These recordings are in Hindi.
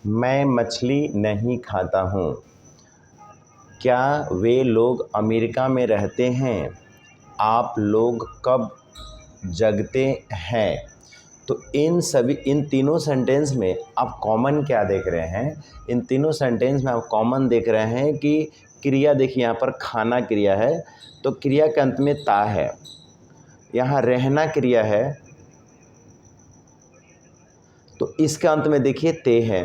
मैं मछली नहीं खाता हूँ। क्या वे लोग अमेरिका में रहते हैं? आप लोग कब जगते हैं? तो इन तीनों सेंटेंस में आप कॉमन क्या देख रहे हैं? इन तीनों सेंटेंस में आप कॉमन देख रहे हैं कि क्रिया देखिए, यहाँ पर खाना क्रिया है तो क्रिया के अंत में ता है। यहाँ रहना क्रिया है तो इसके अंत में देखिए ते है।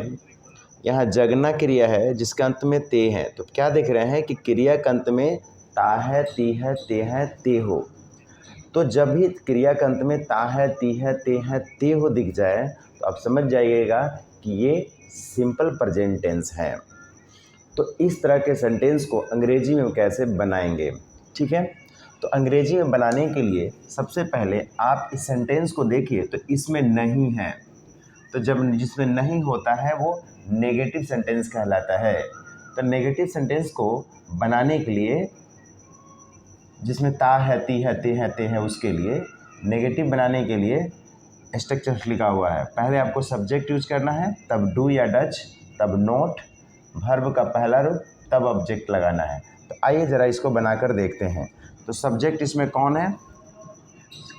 यहाँ जगना क्रिया है जिसके अंत में ते है। तो क्या देख रहे हैं कि क्रिया के अंत में ता है, ती है, ते है, ते हो। तो जब भी क्रिया के अंत में ता है, ती है, ते हो दिख जाए तो आप समझ जाइएगा कि ये सिंपल प्रेजेंट टेंस है। तो इस तरह के सेंटेंस को अंग्रेजी में कैसे बनाएंगे, ठीक है? तो अंग्रेजी में बनाने के लिए सबसे पहले आप इस सेंटेंस को देखिए तो इसमें नहीं है। तो जब जिसमें नहीं होता है वो नेगेटिव सेंटेंस कहलाता है। तो नेगेटिव सेंटेंस को बनाने के लिए जिसमें ता है, ती है, ते है, ते है, उसके लिए नेगेटिव बनाने के लिए स्ट्रक्चर लिखा हुआ है। पहले आपको सब्जेक्ट यूज करना है, तब डू या डच, तब नोट, वर्ब का पहला रूप, तब ऑब्जेक्ट लगाना है। तो आइए ज़रा इसको बनाकर देखते हैं। तो सब्जेक्ट इसमें कौन है?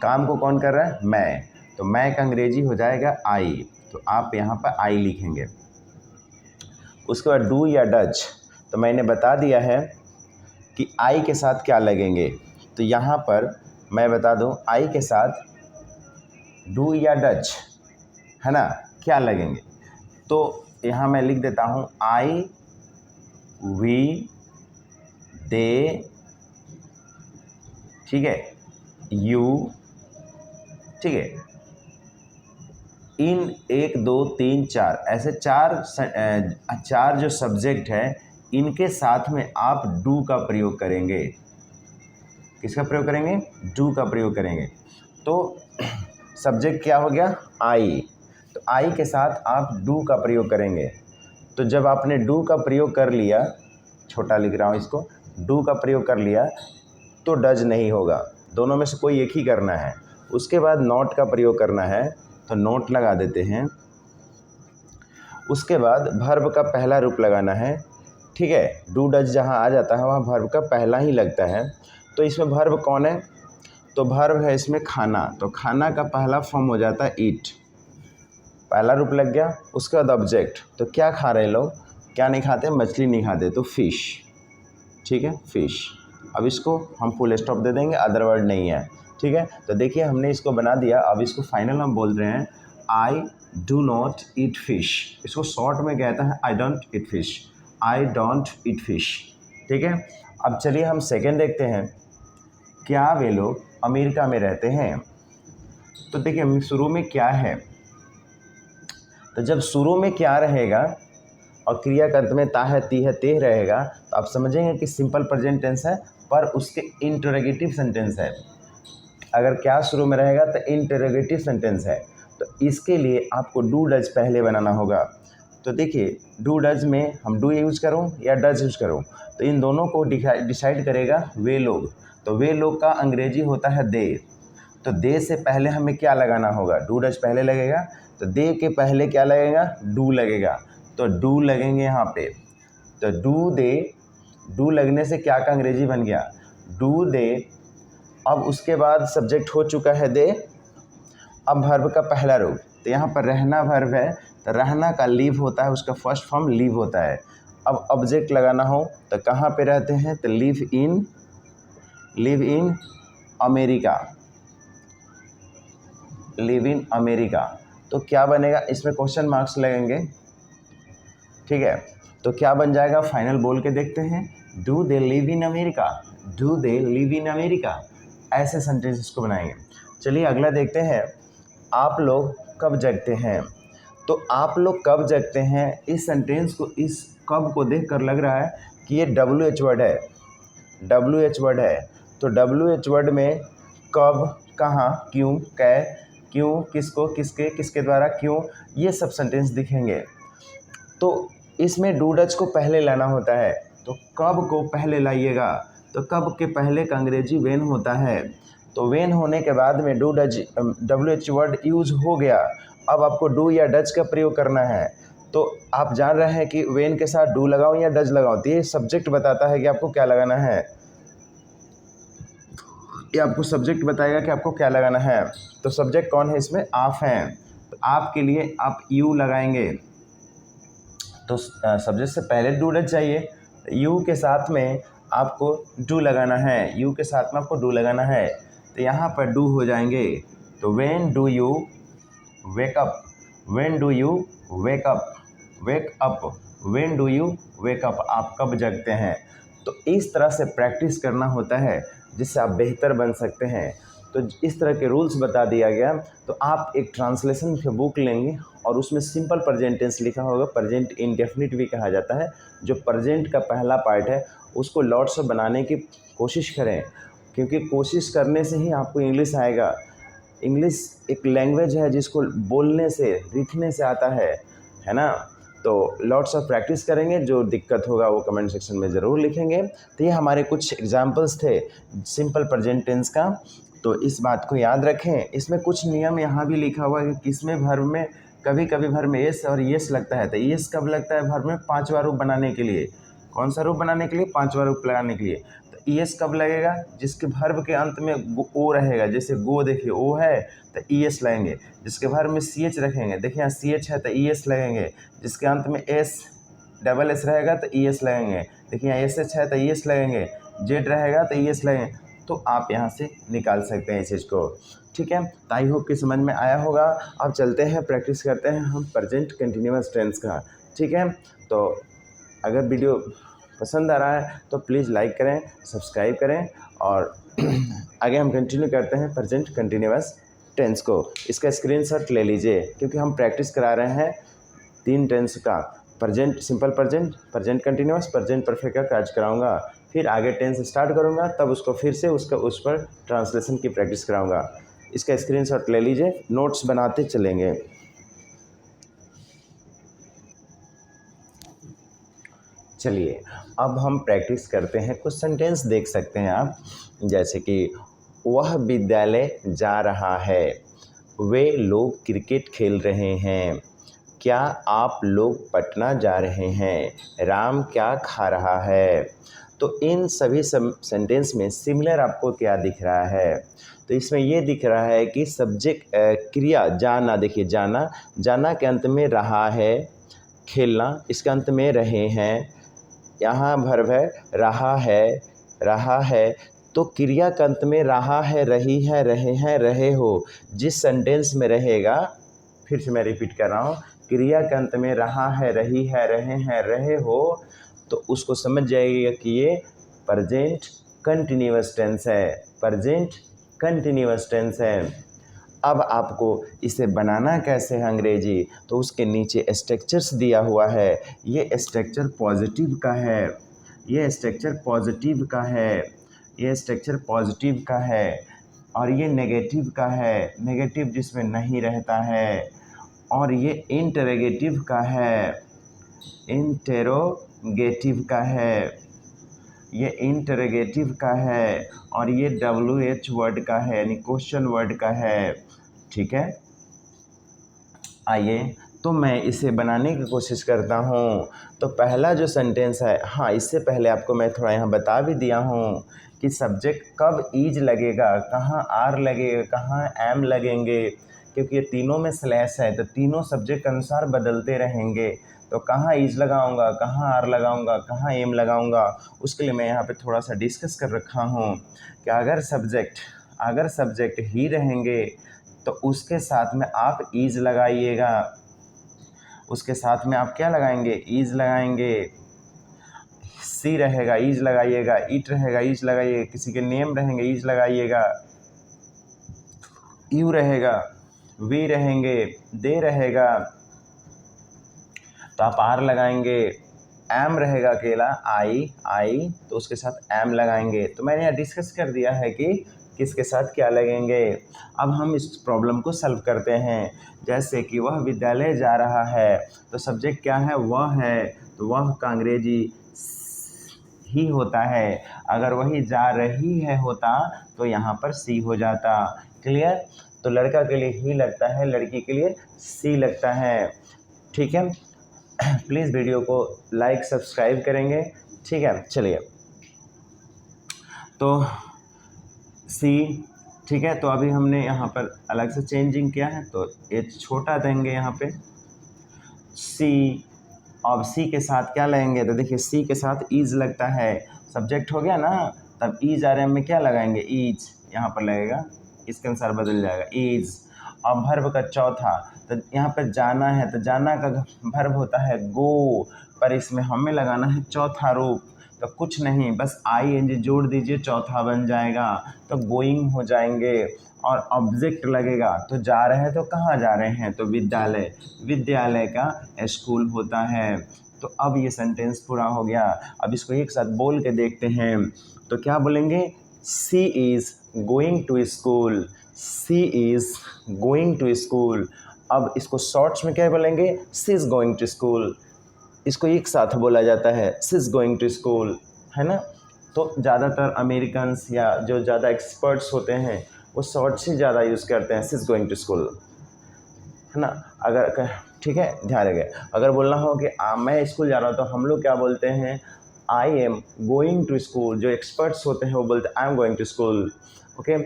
काम को कौन कर रहा है? मैं। तो मैं का अंग्रेजी हो जाएगा आई। तो आप यहाँ पर आई लिखेंगे। उसके बाद डू या डच, तो मैंने बता दिया है कि आई के साथ क्या लगेंगे। तो यहाँ पर मैं बता दूँ आई के साथ डू या डच है ना, क्या लगेंगे। तो यहाँ मैं लिख देता हूँ आई, वी, दे, ठीक है, यू, ठीक है, इन 1 2 3 4 ऐसे चार जो सब्जेक्ट है इनके साथ में आप डू का प्रयोग करेंगे। किसका प्रयोग करेंगे? डू का प्रयोग करेंगे। तो सब्जेक्ट क्या हो गया? आई। तो आई के साथ आप डू का प्रयोग करेंगे। तो जब आपने डू का प्रयोग कर लिया, छोटा लिख रहा हूँ इसको, डू का प्रयोग कर लिया तो डज नहीं होगा, दोनों में से कोई एक ही करना है। उसके बाद नॉट का प्रयोग करना है तो नोट लगा देते हैं। उसके बाद वर्ब का पहला रूप लगाना है, ठीक है। डू डज जहाँ आ जाता है वहाँ वर्ब का पहला ही लगता है। तो इसमें वर्ब कौन है? तो वर्ब है इसमें खाना। तो खाना का पहला फॉर्म हो जाता है ईट, पहला रूप लग गया। उसके बाद ऑब्जेक्ट, तो क्या खा रहे लोग? क्या नहीं खाते? मछली नहीं खाते, तो फिश, ठीक है, फिश। अब इसको हम फुल स्टॉप दे देंगे, अदर वर्ड नहीं है, ठीक है। तो देखिए हमने इसको बना दिया। अब इसको फाइनल हम बोल रहे हैं I do not eat fish. इसको शॉर्ट में कहता है I don't eat fish, I don't eat fish, ठीक है। अब चलिए हम सेकेंड देखते हैं, क्या वे लोग अमेरिका में रहते हैं। तो देखिए शुरू में क्या है, तो जब शुरू में क्या रहेगा और क्रिया के अंत में ता है, ती है, ते रहेगा तो आप समझेंगे कि सिंपल प्रेजेंट टेंस है, पर उसके इंटरोगेटिव सेंटेंस है। अगर क्या शुरू में रहेगा तो इंटरोगेटिव सेंटेंस है। तो इसके लिए आपको डू डज पहले बनाना होगा। तो देखिए डू डज में हम डू यूज करूँ या डज यूज करूँ, तो इन दोनों को डिसाइड करेगा वे लोग। तो वे लोग का अंग्रेजी होता है दे। तो दे से पहले हमें क्या लगाना होगा? डू डज पहले लगेगा, तो दे के पहले क्या लगेगा? डू लगेगा। तो डू लगेंगे यहाँ पे। तो डू दे, डू लगने से क्या का अंग्रेजी बन गया? Do they. अब उसके बाद सब्जेक्ट हो चुका है दे, अब वर्ब का पहला रूप। तो यहाँ पर रहना वर्ब है, तो रहना का लीव होता है, उसका फर्स्ट फॉर्म लीव होता है। अब ऑब्जेक्ट लगाना हो तो कहाँ पे रहते हैं? तो live in America, live in America. तो क्या बनेगा? इसमें क्वेश्चन मार्क्स लगेंगे, ठीक है। तो क्या बन जाएगा? फाइनल बोल के देखते हैं, do they live in America, do they live in America. ऐसे सेंटेंसेस को बनाएंगे। चलिए अगला देखते हैं, आप लोग कब जगते हैं। तो आप लोग कब जगते हैं, इस सेंटेंस को, इस कब को देखकर लग रहा है कि ये WH वर्ड है, WH वर्ड है। तो WH वर्ड में कब, कहाँ, क्यों, कै, क्यों, किसको, किसके, किसके द्वारा, क्यों, ये सब सेंटेंस दिखेंगे। तो इसमें डू डज को पहले लाना होता है, तो कब को पहले लाइएगा। तो कब के पहले का अंग्रेजी वेन होता है। तो वेन होने के बाद में do does WH word use हो गया। अब आपको डू या डज का प्रयोग करना है। तो आप जान रहे हैं कि वेन के साथ डू लगाओ या डज लगाओ, तो ये सब्जेक्ट बताता है कि आपको क्या लगाना है, ये आपको सब्जेक्ट बताएगा कि आपको क्या लगाना है। तो सब्जेक्ट कौन है इसमें, आप हैं, तो आपके लिए आप यू लगाएंगे। तो सब्जेक्ट से पहले डू डज चाहिए, यू के साथ में आपको डू लगाना है, यू के साथ में आपको डू लगाना है। तो यहाँ पर डू हो जाएंगे। तो when do you wake up, when do you wake up, wake up, when do you wake up, आप कब जगते हैं। तो इस तरह से प्रैक्टिस करना होता है जिससे आप बेहतर बन सकते हैं। तो इस तरह के रूल्स बता दिया गया। तो आप एक ट्रांसलेशन की बुक लेंगे और उसमें सिंपल प्रेजेंट टेंस लिखा होगा, प्रेजेंट इंडेफिनिट भी कहा जाता है। जो प्रेजेंट का पहला पार्ट है उसको लॉट से बनाने की कोशिश करें, क्योंकि कोशिश करने से ही आपको इंग्लिश आएगा। इंग्लिश एक लैंग्वेज है जिसको बोलने से लिखने से आता है ना। तो लॉट्स ऑफ प्रैक्टिस करेंगे, जो दिक्कत होगा वो कमेंट सेक्शन में ज़रूर लिखेंगे। तो ये हमारे कुछ एग्जांपल्स थे सिंपल प्रेजेंट टेंस का, तो इस बात को याद रखें। इसमें कुछ नियम यहाँ भी लिखा हुआ है कि किसमें वर्ब में कभी कभी वर्ब में एस और येस लगता है। तो येस कब लगता है वर्ब में, पांचवा रूप बनाने के लिए। कौन सा रूप बनाने के लिए, पांचवा रूप लगाने के लिए। तो ईएस कब लगेगा, जिसके वर्ब के अंत में ओ रहेगा, जैसे गो देखिए ओ है तो ईएस लगेंगे। जिसके वर्ब में सी एच रखेंगे, देखिए यहाँ सी एच है तो ईएस लगेंगे। जिसके अंत में एस डबल एस रहेगा तो ईएस लगेंगे। देखिए यहाँ एस एच है तो ईएस लगेंगे, जेड रहेगा तो ईएस लगेंगे। तो आप यहाँ से निकाल सकते हैं इस चीज़ को, ठीक है। तो आई होप कि समझ में आया होगा। अब चलते हैं प्रैक्टिस करते हैं हम प्रेजेंट कंटिन्यूअस टेंस का, ठीक है। तो अगर वीडियो पसंद आ रहा है तो प्लीज़ लाइक करें, सब्सक्राइब करें, और आगे हम कंटिन्यू करते हैं प्रेजेंट कंटिन्यूअस टेंस को। इसका स्क्रीनशॉट ले लीजिए, क्योंकि हम प्रैक्टिस करा रहे हैं 3 टेंस का। Present simple, present, present continuous, present perfect का काज कराऊंगा। फिर आगे टेंस स्टार्ट करूंगा, तब उसको फिर से उस पर ट्रांसलेशन की प्रैक्टिस कराऊंगा। इसका स्क्रीनशॉट ले लीजिए, नोट्स बनाते चलेंगे। चलिए अब हम प्रैक्टिस करते हैं। कुछ सेंटेंस देख सकते हैं आप, जैसे कि वह विद्यालय जा रहा है, वे लोग क्रिकेट खेल रहे हैं, क्या आप लोग पटना जा रहे हैं, राम क्या खा रहा है। तो इन सभी सेंटेंस में सिमिलर आपको क्या दिख रहा है, तो इसमें ये दिख रहा है कि सब्जेक्ट क्रिया जाना, देखिए जाना, जाना के अंत में रहा है, खेलना इसके अंत में रहे हैं, यहाँ वर्ब है रहा है, रहा है। तो क्रिया के अंत में रहा है, रही है, रहे हैं, रहे हो, जिस सेंटेंस में रहेगा, फिर से मैं रिपीट कर रहा हूँ, क्रिया के अंत में रहा है, रही है, रहे हैं, रहे हो, तो उसको समझ जाइएगा कि ये प्रेजेंट कंटिन्यूअस टेंस है, प्रेजेंट कंटिन्यूअस टेंस है। अब आपको इसे बनाना कैसे है अंग्रेजी, तो उसके नीचे स्ट्रक्चर्स दिया हुआ है। ये स्ट्रक्चर पॉजिटिव का है, ये स्ट्रक्चर पॉजिटिव का है, ये स्ट्रक्चर पॉजिटिव का है, और ये नेगेटिव का है, नेगेटिव जिसमें नहीं रहता है, और ये इंटरोगेटिव का है, इंटेरोगेटिव का है, ये इंटरोगेटिव का है, और ये WH वर्ड का है, यानी क्वेश्चन वर्ड का है, ठीक है। आइए तो मैं इसे बनाने की कोशिश करता हूँ। तो पहला जो सेंटेंस है, हाँ इससे पहले आपको मैं थोड़ा यहाँ बता भी दिया हूँ कि सब्जेक्ट कब ईज लगेगा, कहाँ आर लगेगा, कहाँ एम लगेंगे, क्योंकि ये तीनों में स्लैश है, तो तीनों सब्जेक्ट के अनुसार बदलते रहेंगे। तो कहाँ ईज लगाऊंगा, कहाँ आर लगाऊंगा, कहाँ एम लगाऊंगा, उसके लिए मैं यहाँ पे थोड़ा सा डिस्कस कर रखा हूँ कि अगर सब्जेक्ट ही रहेंगे तो उसके साथ में आप ईज लगाइएगा, उसके साथ में आप क्या लगाएंगे, ईज लगाएंगे। सी रहेगा ईज लगाइएगा, इट रहेगा ईज लगाइएगा, किसी के नेम रहेंगे ईज लगाइएगा, यू रहेगा, वी रहेंगे, दे रहेगा तो आप आर लगाएंगे, एम रहेगा अकेला आई, तो उसके साथ एम लगाएंगे। तो मैंने यहाँ डिस्कस कर दिया है कि किसके साथ क्या लगेंगे। अब हम इस प्रॉब्लम को सॉल्व करते हैं। जैसे कि वह विद्यालय जा रहा है, तो सब्जेक्ट क्या है, वह है, तो वह का अंग्रेजी ही होता है। अगर वही जा रही है होता तो यहाँ पर सी हो जाता, क्लियर। तो लड़का के लिए ही लगता है, लड़की के लिए सी लगता है, ठीक है। प्लीज़ वीडियो को लाइक सब्सक्राइब करेंगे, ठीक है। चलिए, तो सी, ठीक है। तो अभी हमने यहाँ पर अलग से चेंजिंग किया है, तो एच छोटा देंगे यहाँ पे सी। अब सी के साथ क्या लेंगे, तो देखिए सी के साथ ईज लगता है, सब्जेक्ट हो गया ना, तब ईज आर एम में क्या लगाएंगे, ईज यहाँ पर लगेगा, इसके अनुसार बदल जाएगा ईज। अब भर्ब का चौथा, तो यहाँ पर जाना है, तो जाना का भर्ब होता है गो, पर इसमें हमें लगाना है चौथा रूप, तो कुछ नहीं, बस आई एन जी जोड़ दीजिए, चौथा बन जाएगा, तो गोइंग हो जाएंगे। और ऑब्जेक्ट लगेगा, तो जा रहे हैं, तो कहाँ जा रहे हैं, तो विद्यालय, विद्यालय का स्कूल होता है। तो अब ये सेंटेंस पूरा हो गया। अब इसको एक साथ बोल के देखते हैं, तो क्या बोलेंगे, she is going to school, she is going to school. अब इसको शॉर्ट्स में क्या बोलेंगे, she is going to school, इसको एक साथ बोला जाता है, she is going to school, है ना। तो ज़्यादातर अमेरिकन्स या जो ज़्यादा एक्सपर्ट्स होते हैं वो शॉर्ट्स ही ज़्यादा यूज़ करते हैं, सी इज़ गोइंग टू स्कूल, है ना। अगर ठीक है, ध्यान रखिए, अगर बोलना हो कि मैं स्कूल जा रहा हूँ, तो हम लोग क्या बोलते हैं, I am going to school. जो एक्सपर्ट्स होते हैं वो बोलते हैं I am going to school, okay.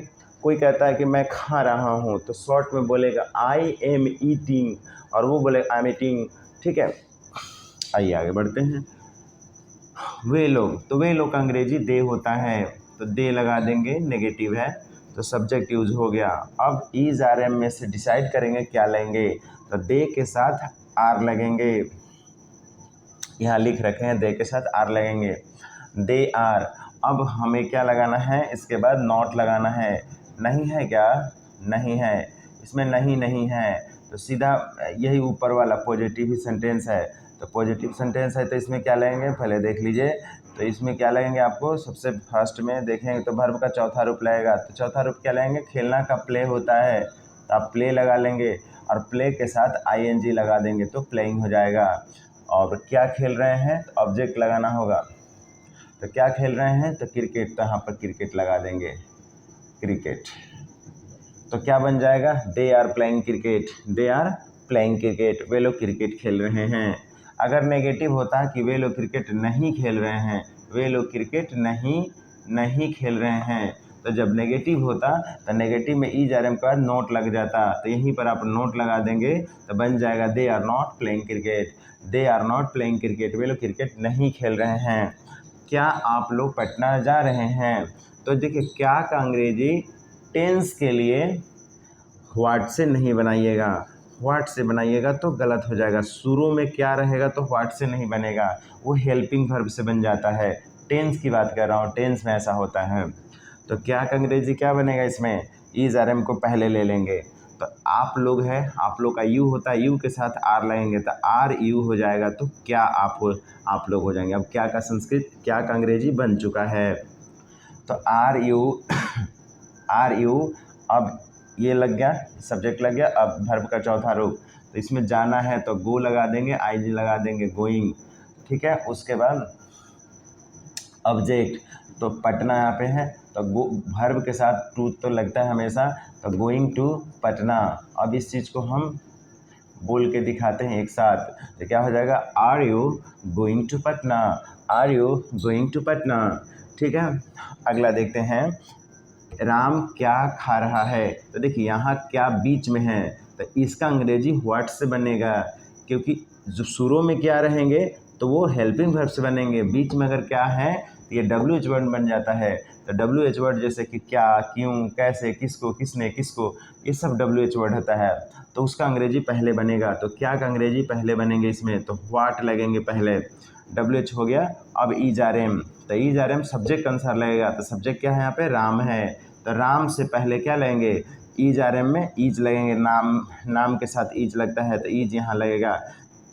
कोई कहता है कि मैं खा रहा हूँ, तो शॉर्ट में बोलेगा आई एम ईटिंग, और वो बोलेगा आई एम ईटिंग, ठीक है। आइए आगे बढ़ते हैं। वे लोग, तो वे लोग का अंग्रेजी दे होता है, तो दे लगा देंगे, नेगेटिव है, तो सब्जेक्ट यूज हो गया। अब इज आर एम में से डिसाइड करेंगे क्या लेंगे, तो दे के साथ आर लगेंगे, यहाँ लिख रखे हैं दे के साथ आर लगेंगे, दे आर। अब हमें क्या लगाना है, इसके बाद नॉट लगाना है, नहीं है क्या, नहीं है, इसमें नहीं नहीं है, तो सीधा यही ऊपर वाला पॉजिटिव ही सेंटेंस है, तो पॉजिटिव सेंटेंस है, तो इसमें क्या लगेंगे, पहले देख लीजिए, तो इसमें क्या लगेंगे आपको, सबसे फर्स्ट में देखेंगे तो वर्ब का चौथा रूप लगेगा, तो चौथा रूप क्या लगेंगे, खेलना का प्ले होता है, तो आप प्ले लगा लेंगे, और प्ले के साथ आईएनजी लगा देंगे, तो प्लेइंग हो जाएगा। और क्या खेल रहे हैं, तो ऑब्जेक्ट लगाना होगा, तो क्या खेल रहे हैं, तो क्रिकेट, तो यहाँ पर क्रिकेट लगा देंगे, क्रिकेट, तो क्या बन जाएगा, they are playing cricket, they are playing cricket, वे लोग क्रिकेट खेल रहे हैं। अगर नेगेटिव होता कि वे लोग क्रिकेट नहीं खेल रहे हैं, वे लोग क्रिकेट नहीं खेल रहे हैं, तो जब नेगेटिव होता तो नेगेटिव में ई आर एम का नोट लग जाता, तो यहीं पर आप नोट लगा देंगे, तो बन जाएगा they are not playing cricket, they are not playing cricket, वे लोग क्रिकेट नहीं खेल रहे हैं। क्या आप लोग पटना जा रहे हैं, तो देखिए क्या का अंग्रेजी टेंस के लिए व्हाट से नहीं बनाइएगा, व्हाट से बनाइएगा तो गलत हो जाएगा, शुरू में क्या रहेगा तो व्हाट से नहीं बनेगा, वो हेल्पिंग वर्ब से बन जाता है। टेंस की बात कर रहा हूँ, टेंस में ऐसा होता है। तो क्या का अंग्रेजी क्या बनेगा, इसमें इज आर एम को पहले ले लेंगे, तो आप लोग है, आप लोग का यू होता है, यू के साथ आर लगेंगे, तो आर यू हो जाएगा, तो क्या आप लोग हो जाएंगे। अब क्या का संस्कृत, क्या का अंग्रेजी बन चुका है, तो आर यू, अब ये लग गया, सब्जेक्ट लग गया। अब वर्ब का चौथा रूप, तो इसमें जाना है तो गो लगा देंगे, आईजी लगा देंगे, गोइंग, ठीक है। उसके बाद ऑब्जेक्ट, तो पटना यहाँ पे है, तो गो वर्ब के साथ टू तो लगता है हमेशा, तो गोइंग टू पटना। अब इस चीज़ को हम बोल के दिखाते हैं एक साथ, तो क्या हो जाएगा, are you going to Patna, are you going to Patna, ठीक है। अगला देखते हैं, राम क्या खा रहा है, तो देखिए यहाँ क्या बीच में है, तो इसका अंग्रेजी व्हाट से बनेगा, क्योंकि जो शुरू में क्या रहेंगे तो वो हेल्पिंग वर्ब से बनेंगे, बीच में अगर क्या है तो ये डब्ल्यू एच वर्ड बन जाता है, तो डब्ल्यू एच वर्ड जैसे कि क्या, क्यों, कैसे, किसको, किसने, किसको, ये सब डब्ल्यू एच वर्ड होता है, तो उसका अंग्रेजी पहले बनेगा। तो क्या का अंग्रेजी पहले बनेंगे इसमें, तो व्हाट लगेंगे पहले, डब्ल्यू एच हो गया। अब ईज आर एम, तो ईज आर एम सब्जेक्ट अनुसार लगेगा, तो सब्जेक्ट क्या है यहाँ पे, राम है, तो राम से पहले क्या लेंगे, ईज आर एम में ईज लगेंगे, नाम के साथ ईज लगता है, तो ईज यहाँ लगेगा।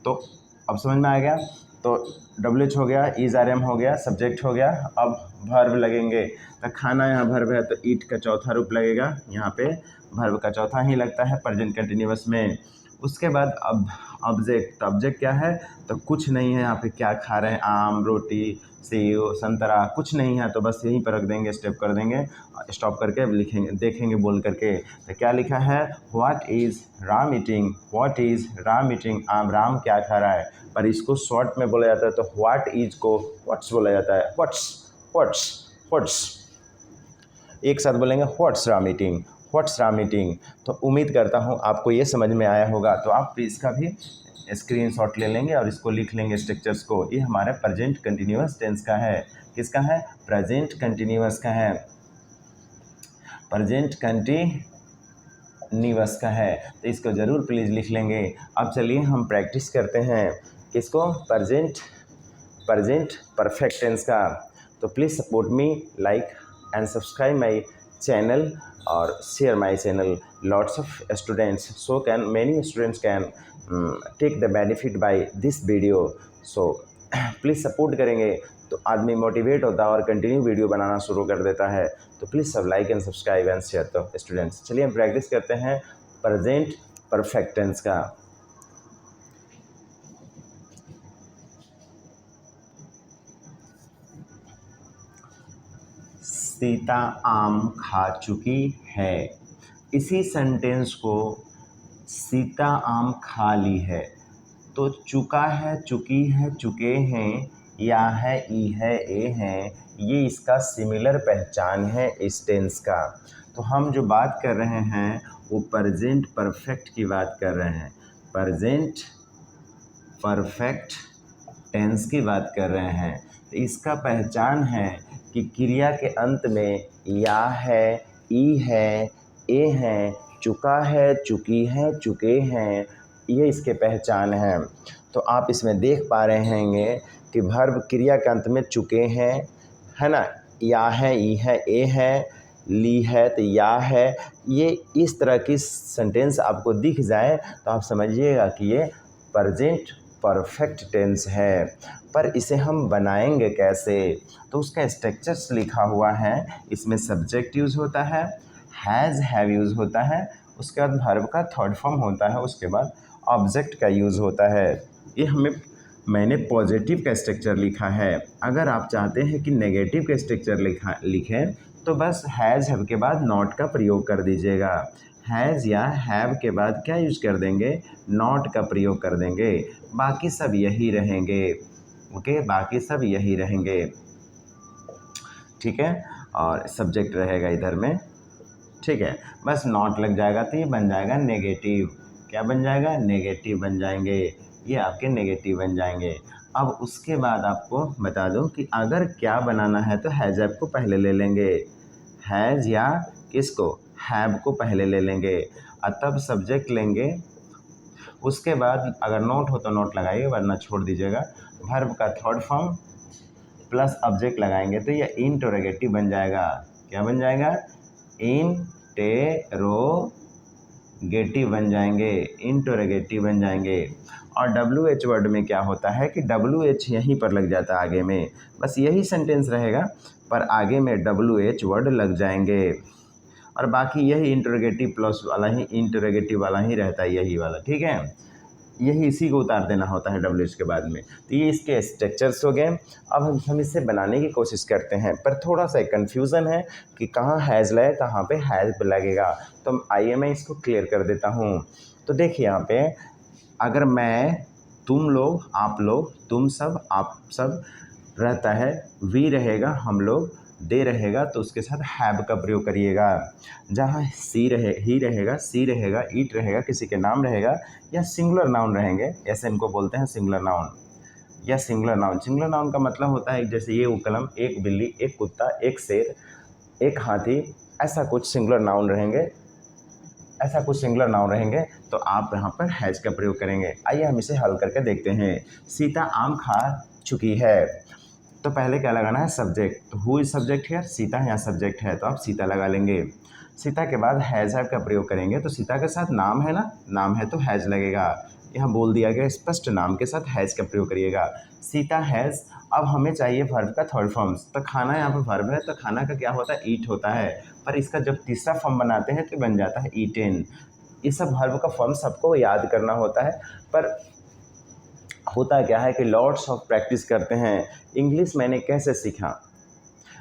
तो अब समझ में आ गया, तो डब्ल्यू एच हो गया, ईज आर एम हो गया, सब्जेक्ट हो गया। अब वर्ब लगेंगे, तो खाना यहाँ वर्ब है, तो ईट का चौथा रूप लगेगा, यहाँ पे वर्ब का चौथा ही लगता है प्रेजेंट कंटिन्यूअस में। उसके बाद अब ऑब्जेक्ट, तो ऑब्जेक्ट क्या है, तो कुछ नहीं है यहाँ पे, क्या खा रहे हैं, आम, रोटी, सेब, संतरा, कुछ नहीं है, तो बस यहीं पर रख देंगे, स्टेप कर देंगे, स्टॉप करके लिखेंगे, देखेंगे बोल करके। तो क्या लिखा है, what is Ram eating, what is Ram eating, Ram क्या खा रहा है, पर इसको शॉर्ट में बोला जाता है, तो व्हाट इज़ को व्हाट्स बोला जाता है, व्हाट्स व्हाट्स व्हाट्स, एक साथ बोलेंगे what's Ram eating, what's Ram eating. तो उम्मीद करता हूँ आपको ये समझ में आया होगा। तो आप इसका भी स्क्रीनशॉट ले लेंगे और इसको लिख लेंगे स्ट्रक्चर्स को। ये हमारे प्रेजेंट कंटिन्यूअस टेंस का है, किसका है, प्रेजेंट कंटिन्यूअस का है, प्रेजेंट कंटिन्यूअस का है। तो इसको ज़रूर प्लीज़ लिख लेंगे। अब चलिए हम प्रैक्टिस करते हैं किसको, प्रेजेंट परफेक्ट टेंस का। तो please support me, like and subscribe my channel और share my channel, lots of students, so can many students can take the benefit by this video. So please support करेंगे तो आदमी मोटिवेट होता है और कंटिन्यू वीडियो बनाना शुरू कर देता है। तो प्लीज़ सब like and subscribe and share. तो स्टूडेंट्स चलिए हम प्रैक्टिस करते हैं प्रेजेंट परफेक्ट टेंस का। सीता आम खा चुकी है, इसी सेंटेंस को सीता आम खा ली है, तो चुका है, चुकी है, चुके हैं, या है, ई है, ए हैं, ये इसका सिमिलर पहचान है इस टेंस का। तो हम जो बात कर रहे हैं वो प्रेजेंट परफेक्ट की बात कर रहे हैं, प्रेजेंट परफेक्ट टेंस की बात कर रहे हैं। तो इसका पहचान है कि क्रिया के अंत में या है, ई है, ए है, चुका है, चुकी है, चुके हैं, ये इसके पहचान है। तो आप इसमें देख पा रहे हैं कि वर्ब क्रिया के अंत में चुके हैं, है ना, या है, ई है, ए है, ली है तो या है, ये इस तरह की सेंटेंस आपको दिख जाए तो आप समझिएगा कि ये प्रेजेंट परफेक्ट टेंस है। पर इसे हम बनाएंगे कैसे, तो उसका स्ट्रक्चर्स लिखा हुआ है। इसमें सब्जेक्ट यूज़ होता है, हैज़ हैव यूज़ होता है, उसके बाद वर्ब का थर्ड फॉर्म होता है, उसके बाद ऑब्जेक्ट का यूज़ होता है। ये मैंने पॉजिटिव का स्ट्रक्चर लिखा है। अगर आप चाहते हैं कि नेगेटिव का स्ट्रक्चर लिखें तो बस हैज़ हैव के बाद नॉट का प्रयोग कर दीजिएगा। हैज़ या हैव के बाद क्या यूज कर देंगे, नॉट का प्रयोग कर देंगे, बाकी सब यही रहेंगे। ओके, बाकी सब यही रहेंगे, ठीक है। और सब्जेक्ट रहेगा इधर में, ठीक है, बस नॉट लग जाएगा तो ये बन जाएगा नेगेटिव। क्या बन जाएगा, नेगेटिव बन जाएंगे, ये आपके नेगेटिव बन जाएंगे। अब उसके बाद आपको बता दूं कि अगर क्या बनाना है तो हैज़ हैव को पहले ले लेंगे, हैज़ या किसको, हैव को पहले ले लेंगे, और तब सब्जेक्ट लेंगे। उसके बाद अगर नोट हो तो नोट लगाइए, वरना छोड़ दीजिएगा। वर्ब का थर्ड फॉर्म प्लस ऑब्जेक्ट लगाएंगे तो ये इंटरोगेटिव बन जाएगा। क्या बन जाएगा, इंटेरोगेटिव बन जाएंगे, इंटरोगेटिव बन जाएंगे। और WH वर्ड में क्या होता है कि WH यहीं पर लग जाता है आगे में, बस यही सेंटेंस रहेगा पर आगे में WH वर्ड लग जाएंगे, और बाकी यही इंटरोगेटिव प्लस वाला ही, इंटरोगेटिव वाला ही रहता है, यही वाला, ठीक है। यही इसी को उतार देना होता है WH के बाद में। तो ये इसके स्ट्रक्चर्स हो गए। अब हम इसे बनाने की कोशिश करते हैं, पर थोड़ा सा कन्फ्यूज़न है कि कहाँ हैज़ लगे, कहाँ पे हैज़ लगेगा। तो आइए मैं इसको क्लियर कर देता हूँ। तो देखिए यहाँ पे अगर मैं, तुम लोग, आप लोग, तुम सब, आप सब रहता है, वी रहेगा, हम लोग, दे रहेगा, तो उसके साथ हैव का प्रयोग करिएगा। जहाँ ही रहेगा, सी रहेगा, ईट रहेगा, किसी के नाम रहेगा, या सिंगुलर नाउन रहेंगे, ऐसे इनको बोलते हैं सिंगुलर नाउन या सिंगुलर नाउन। सिंगुलर नाउन का मतलब होता है जैसे ये कलम, एक बिल्ली, एक कुत्ता, एक शेर, एक हाथी, ऐसा कुछ सिंगुलर नाउन रहेंगे, ऐसा कुछ सिंगुलर नाउन रहेंगे, तो आप यहाँ पर हैज़ का प्रयोग करेंगे। आइए हम इसे हल करके देखते हैं। सीता आम खा चुकी है, तो पहले क्या लगाना है, सब्जेक्ट। तो हु इज सब्जेक्ट है, सीता यहाँ सब्जेक्ट है, तो आप सीता लगा लेंगे। सीता के बाद हैज़ हैव का प्रयोग करेंगे, तो सीता के साथ नाम है ना, नाम है तो हैज़ लगेगा। यहाँ बोल दिया गया स्पष्ट नाम के साथ हैज़ का प्रयोग करिएगा। सीता हैज़। अब हमें चाहिए वर्ब का थर्ड फॉर्म। तो खाना यहाँ पर वर्ब है, तो खाना का क्या होता है, ईट होता है, पर इसका जब तीसरा फॉर्म बनाते हैं तो बन जाता है ईटेन। ये सब वर्ब का फॉर्म सबको याद करना होता है, पर होता क्या है कि लॉट्स ऑफ प्रैक्टिस करते हैं। इंग्लिश मैंने कैसे सीखा,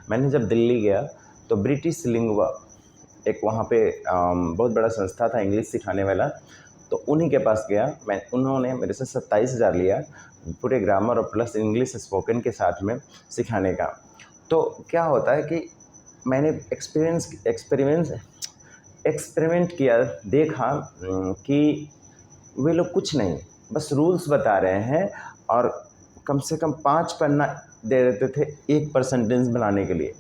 मैंने जब दिल्ली गया तो ब्रिटिश लिंगुआ एक वहाँ पे बहुत बड़ा संस्था था इंग्लिश सिखाने वाला, तो उन्हीं के पास गया मैं। उन्होंने मेरे से 27,000 लिया पूरे ग्रामर और प्लस इंग्लिश स्पोकन के साथ में सिखाने का। तो क्या होता है कि मैंने एक्सपेरिमेंट किया, देखा कि वे लोग कुछ नहीं, बस रूल्स बता रहे हैं और कम से कम 5 पन्ना दे देते थे एक पर सेंटेंस बनाने के लिए,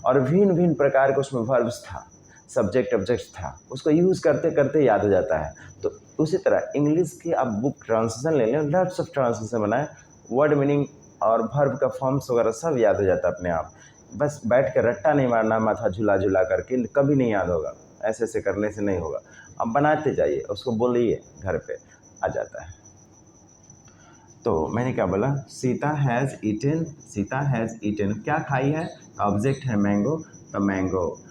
और भिन्न भिन्न प्रकार के उसमें वर्ब्स था, सब्जेक्ट ऑब्जेक्ट था, उसको यूज़ करते करते याद हो जाता है। तो उसी तरह इंग्लिश की आप बुक ट्रांसलेशन ले लें, लॉट्स ऑफ ट्रांसलेशन बनाएं, वर्ड मीनिंग और वर्ब का फॉर्म्स वगैरह सब याद हो जाता है अपने आप। बस बैठ कर रट्टा नहीं मारना माथा झुला झुला करके, कभी नहीं याद होगा, ऐसे ऐसे करने से नहीं होगा। अब बनाते जाइए, उसको बोलिए, घर पे आ जाता है। तो मैंने क्या बोला, Sita has eaten, Sita has eaten, क्या खाई है, ऑब्जेक्ट है मैंगो, तो मैंगो,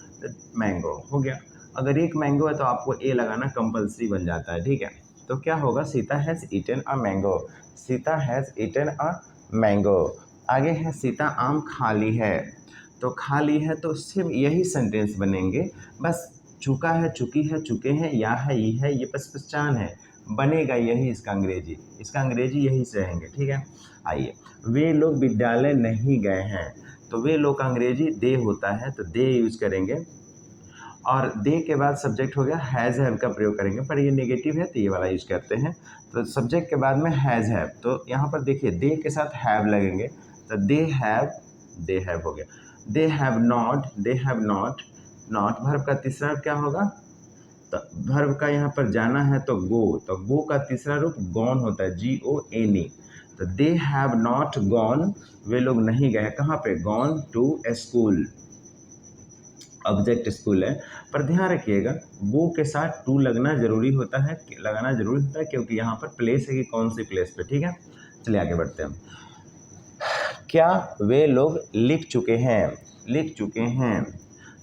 मैंगो हो गया। अगर एक मैंगो है तो आपको ए लगाना कंपलसरी बन जाता है, ठीक है। तो क्या होगा, Sita has eaten a mango, Sita has eaten a mango. आगे है सीता आम खा ली है, तो खा ली है तो सिर्फ यही सेंटेंस बनेंगे, बस चुका है, चुकी है, चुके हैं, या है, ये है, ये बस पहचान है, बनेगा यही इसका अंग्रेजी यही से रहेंगे, ठीक है। आइए, वे लोग विद्यालय नहीं गए हैं, तो वे लोग का अंग्रेजी दे होता है, तो दे यूज करेंगे, और दे के बाद सब्जेक्ट हो गया, हैज़ हैव का प्रयोग करेंगे, पर ये नेगेटिव है तो ये वाला यूज करते हैं। तो सब्जेक्ट के बाद में हैज़ हैव, तो यहाँ पर देखिए दे के साथ हैव लगेंगे, तो दे हैव हो गया। दे have not, they have not, not verb का तीसरा क्या होगा, तो वर्ब का यहाँ पर जाना है तो गो, तो गो का तीसरा रूप गॉन होता है, GONE। तो दे हैव नॉट गॉन, वे लोग नहीं गए, कहाँ पे, gone to a school, object school है। पर ध्यान रखिएगा वो के साथ टू लगना जरूरी होता है, क्योंकि यहाँ पर प्लेस है कि कौन सी प्लेस पे, ठीक है। चलिए आगे बढ़ते हैं। क्या वे लोग लिख चुके हैं,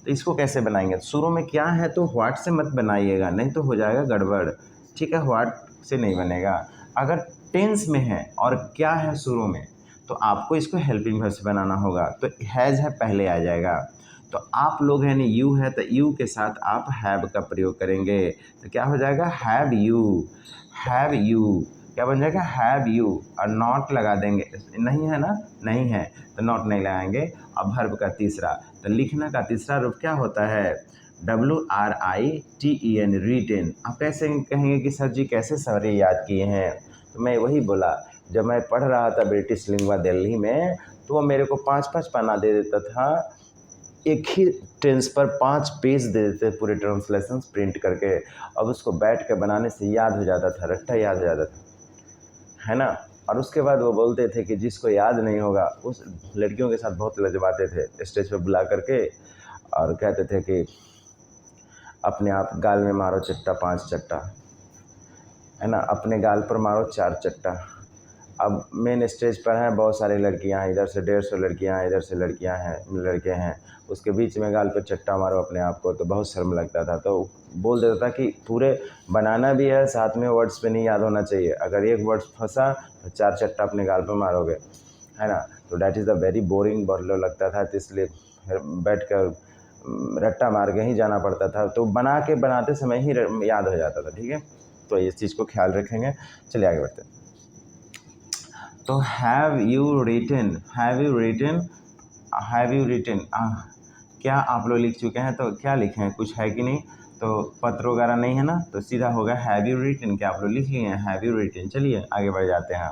तो इसको कैसे बनाएंगे, शुरू में क्या है तो व्हाट से मत बनाइएगा, नहीं तो हो जाएगा गड़बड़, ठीक है। व्हाट से नहीं बनेगा। अगर टेंस में है और क्या है शुरू में, तो आपको इसको हेल्पिंग वर्ब से बनाना होगा, तो हैज़ है पहले आ जाएगा। तो आप लोग हैं, यू है, तो यू के साथ आप हैव का प्रयोग करेंगे, तो क्या हो जाएगा, हैव यू, क्या बन जाएगा, हैव यू, और नॉट लगा देंगे, नहीं है ना, नहीं है तो नॉट नहीं लगाएंगे। अब वर्ब का तीसरा, तो लिखना का तीसरा रूप क्या होता है, WRITEN, रिटेन। आप कैसे कहेंगे कि सर जी कैसे सारे याद किए हैं, तो मैं वही बोला, जब मैं पढ़ रहा था ब्रिटिश लिंगुआ दिल्ली में, तो वो मेरे को 5-5 पन्ना दे देता था, एक ही टेंस पर 5 पेज दे देते पूरे ट्रांसलेशन प्रिंट करके। अब उसको बैठ के बनाने से याद हो जाता था, रट्टा याद हो जाता था, है ना। और उसके बाद वो बोलते थे कि जिसको याद नहीं होगा, उस लड़कियों के साथ बहुत लजवाते थे, स्टेज पे बुला करके, और कहते थे कि अपने आप गाल में मारो चट्टा 5 चट्टा, है ना, अपने गाल पर मारो 4 चट्टा। अब मेन स्टेज पर हैं बहुत सारी लड़कियां, इधर से 150 लड़कियां, इधर से लड़कियां हैं, लड़के हैं, उसके बीच में गाल पर चट्टा मारो अपने आप को, तो बहुत शर्म लगता था। तो बोल देता था कि पूरे बनाना भी है, साथ में वर्ड्स पे नहीं याद होना चाहिए, अगर एक वर्ड्स फंसा तो 4 चट्टा अपने गाल पर मारोगे, है ना। तो that is the very boring, बहुत लो लगता था, तो इसलिए बैठ कर रट्टा मार के ही जाना पड़ता था, तो बनाते समय ही याद हो जाता था, ठीक है। तो इस चीज़ को ख्याल रखेंगे। चलिए आगे बढ़ते हैं। तो हैव यू रिटन, क्या आप लोग लिख चुके हैं, तो क्या लिखे हैं, कुछ है कि नहीं, तो पत्र वगैरह नहीं है ना, तो सीधा होगा हैव यू रिटन, क्या आप लोग लिख लिए हैं, हैव यू रिटन। चलिए आगे बढ़ जाते हैं।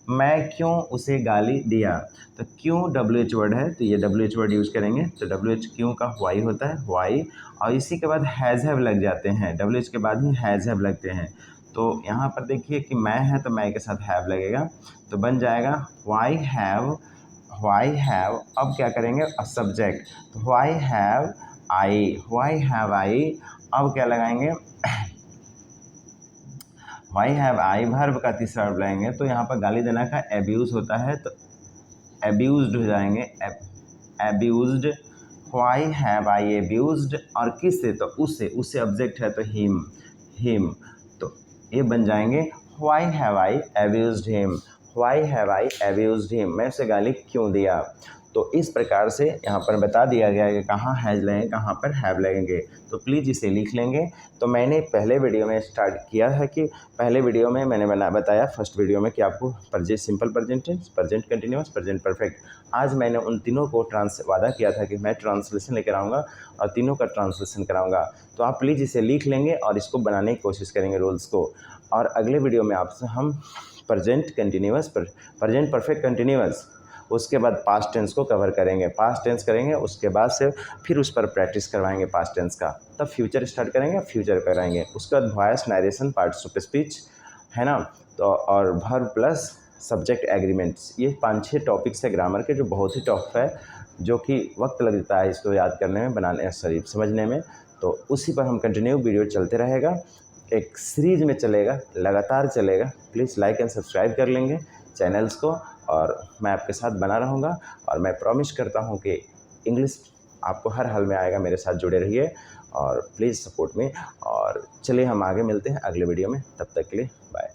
मैं क्यों उसे गाली दिया, तो क्यों WH वर्ड है, तो ये WH वर्ड यूज़ करेंगे, तो WH क्यों का वाई होता है, वाई, और इसी के बाद हैज़ हैव लग जाते हैं, WH के बाद ही हैज़ हैव लगते हैं। तो यहाँ पर देखिए कि मैं है तो मैं के साथ हैव लगेगा, तो बन जाएगा वाई हैव, अब क्या करेंगे, सब्जेक्ट, तो वाई हैव आई, अब क्या लगाएंगे, वाई हैव आई, वर्ब का तीसरा वर्ब लगाएंगे, तो यहाँ पर गाली देना का एब्यूज़ होता है, तो एब्यूज्ड हो जाएंगे, एब्यूज्ड व्हाई हैव आई अब्यूज्ड, और किससे, तो उससे ऑब्जेक्ट है तो हिम, तो ये बन जाएंगे why have I abused him, why have I abused him, मैं उसे गाली क्यों दिया। तो इस प्रकार से यहाँ पर बता दिया गया है कि कहाँ हैज लगेंगे, कहाँ पर हैव लगेंगे, तो प्लीज़ इसे लिख लेंगे। तो मैंने पहले वीडियो में स्टार्ट किया है कि पहले वीडियो में मैंने बताया फर्स्ट वीडियो में कि आपको simple present tense, present continuous, present perfect, आज मैंने उन तीनों को वादा किया था कि मैं ट्रांसलेशन लेकर आऊँगा और तीनों का ट्रांसलेशन कराऊँगा। तो आप प्लीज़ इसे लिख लेंगे और इसको बनाने की कोशिश करेंगे रूल्स को, और अगले वीडियो में आपसे हम present continuous, present perfect continuous, उसके बाद पास्ट टेंस को कवर करेंगे, पास्ट टेंस करेंगे, उसके बाद से फिर उस पर प्रैक्टिस करवाएंगे पास्ट टेंस का, तब फ्यूचर स्टार्ट करेंगे, फ्यूचर कराएंगे, उसके बाद voice, narration, parts of speech, है ना, तो और वर्ब प्लस सब्जेक्ट एग्रीमेंट्स, ये 5-6 टॉपिक्स है ग्रामर के जो बहुत ही टफ है, जो कि वक्त लग जाता है इसको याद करने में, बनाने समझने में। तो उसी पर हम कंटिन्यू वीडियो चलते रहेगा, एक सीरीज में चलेगा, लगातार चलेगा। प्लीज़ लाइक एंड सब्सक्राइब कर लेंगे चैनल्स को, और मैं आपके साथ बना रहूँगा, और मैं प्रॉमिस करता हूँ कि इंग्लिश आपको हर हाल में आएगा। मेरे साथ जुड़े रहिए और प्लीज़ सपोर्ट मी, और चलिए हम आगे मिलते हैं अगले वीडियो में, तब तक के लिए बाय।